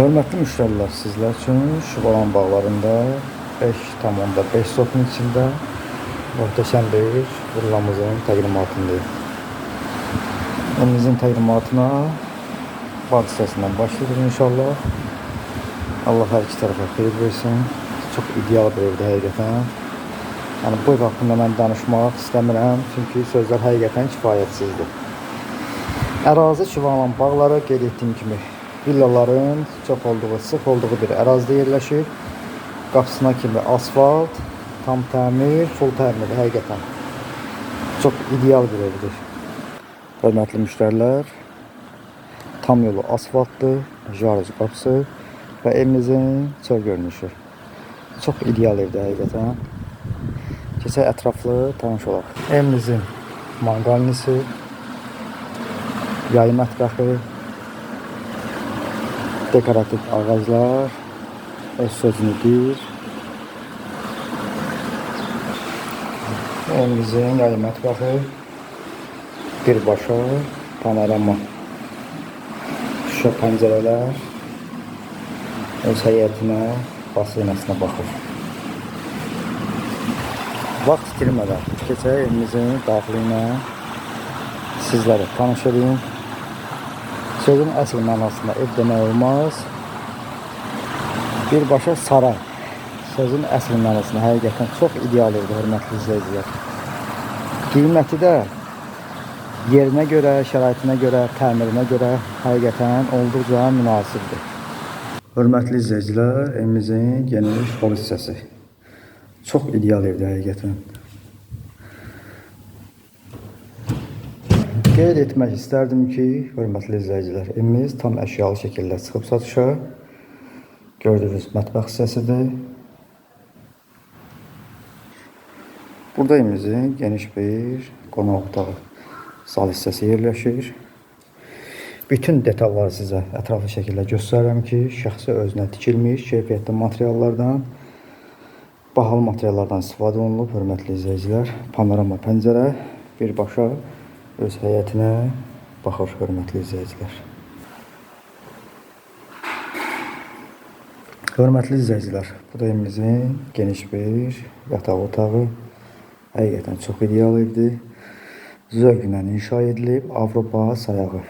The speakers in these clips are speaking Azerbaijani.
Hörmətli müştərilər, sizlər üçün Şubalan bağlarında 5,5 sotun içində möhtəşəm bir villamızın təqdimatındayım. Evimizin təqdimatına bağ hissəsindən başlayırıq inşallah. Allah hər iki tərəfə xeyir versin. Çox ideal bir evdir həqiqətən. Yəni bu ev haqqında mən danışmaq istəmirəm, çünki sözlər həqiqətən kifayətsizdir. Ərazi Şubalan bağları qeyd etdiyim kimi villaların çox olduğu, sıx olduğu bir ərazidə yerləşir. Qapısına kimi asfalt, tam təmir, full təmir həqiqətən. Çox ideal bir evdir. Hörmətli müştərilər, tam yolu asfaltdır, jaraj qapısı və evimizin çöl görünüşü. Çox ideal evdir həqiqətən. Keçək ətraflı tanış olaq. Evimizin manqalnisi, yay mətbəxi, dekoratif ağaclar öz sözünü deyir. Evimizin yay mətbəxi birbaşa panorama şüşə pəncərələr öz həyətinə, basenəsinə baxır. Vaxt itirmədən keçək evimizin daxili ilə sizlərə tanış edeyim. Sözün əsl mənasında ev demək olmaz. Birbaşa saray. Sözün əsl mənasında həqiqətən çox ideal evdir, hörmətli izləyicilər. Qiyməti də yerinə görə, şəraitinə görə, təmirinə görə həqiqətən olduqca münasibdir. Hörmətli izləyicilər, evimizin geniş hol hissəsi. Çox ideal evdir həqiqətən. Qeyd etmək istərdim ki, hörmətli izləyicilər, evimiz tam əşyalı şəkildə çıxıb satışa. Gördüyünüz mətbəx hissəsidir. Burada evimizin geniş bir qonaq otağı, sal hissəsi yerləşir. Bütün detalları sizə ətraflı şəkildə göstərirəm ki, şəxsi özünə tikilmiş, keyfiyyətli materiallardan, bahalı materiallardan istifadə olunub, hörmətli izləyicilər. Panorama pəncərə birbaşa öz həyətinə baxır, hörmətli izləyicilər. Hörmətli izləyicilər, bu da evimizin geniş bir yataq otağı. Həqiqətən çox ideal evdir. Zövqlə inşa edilib, Avropa sayağı.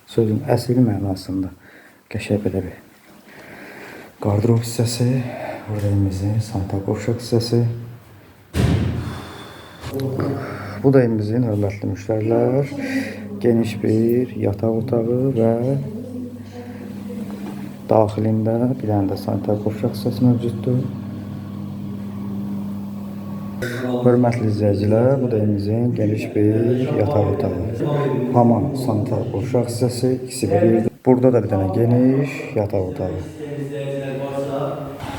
Sözün əsl mənasında qəşəng belə bir qardırop hissəsi. Burada evimizin sanitar qovşaq hissəsi. Bu da evimizin, hörmətli müştərilər, geniş bir yataq otağı və daxilində bir dənə də sanitar qovşaq hissəsi mövcuddur. Hörmətli izləyicilər, bu da evimizin geniş bir yataq otağı. Haman sanitar qovşaq hissəsi, ikisi bir yerdir. Burada da bir dənə geniş yataq otağı.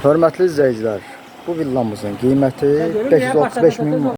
Hörmətli izləyicilər, bu villamızın qiyməti 535 min